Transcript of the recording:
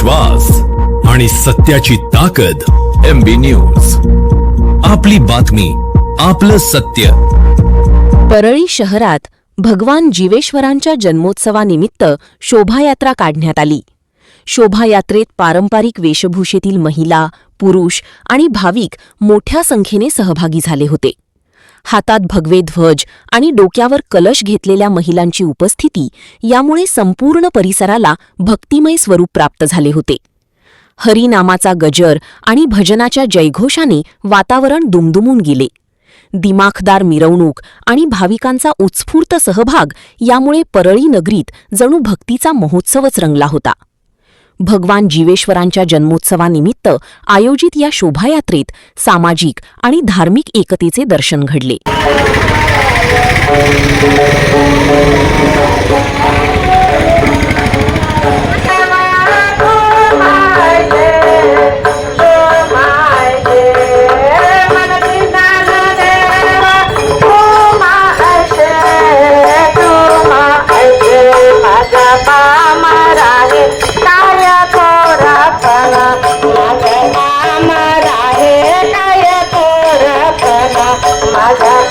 विश्वास आणि सत्याची ताकद. MB न्यूज, आपली बातमी, आपलं सत्य. परळी शहरात भगवान जीवेश्वरांच्या जन्मोत्सवानिमित्त शोभायात्रा काढण्यात आली. शोभायात्रेत पारंपरिक वेशभूषेतील महिला, पुरुष आणि भाविक मोठ्या संख्येने सहभागी झाले होते. हातात भगवे ध्वज आणि डोक्यावर कलश घेतलेल्या महिलांची उपस्थिती यामुळे संपूर्ण परिसराला भक्तिमय स्वरूप प्राप्त झाले होते. हरिनामाचा गजर आणि भजनाच्या जयघोषाने वातावरण दुमदुमून गेले. दिमाखदार मिरवणूक आणि भाविकांचा उत्स्फूर्त सहभाग यामुळे परळी नगरीत जणू भक्तीचा महोत्सवच रंगला होता. भगवान जीवेश्वरांच्या जन्मोत्सवानिमित्त आयोजित या शोभायात्रेत सामाजिक आणि धार्मिक एकतेचे दर्शन घडले. माझा